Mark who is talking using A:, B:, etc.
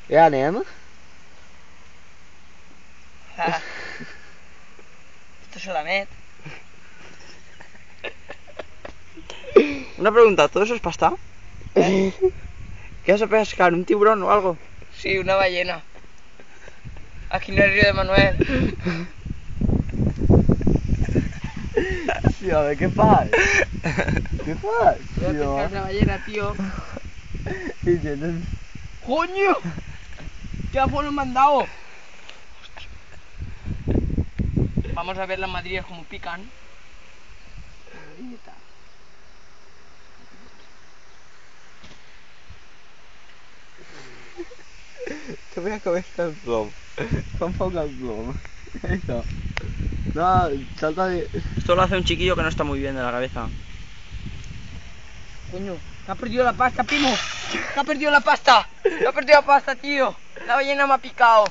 A: Ja, anem?
B: Ah. Esto solamente.
C: Una pregunta, ¿todo eso es pasta? ¿Qué vas a pescar? ¿Un tiburón o algo?
B: Sí, una ballena. Aquí en el río de Manuel.
A: Sí, home, què fas? Què fas?
B: Voy a pescar una ballena, tío.
A: I tienes...
B: ¡Coño! ¿Qué abuelo me han dado? Vamos a ver las madrillas como pican.
A: Te voy a comer el plom. Fa foc el plom. Eso. No, salta de...
C: Esto lo hace un chiquillo que no está muy bien de la cabeza.
B: Coño, que ha perdido la pasta, primo. Que ha perdido la pasta. Que ha perdido la pasta, tío. La ballena me ha picado.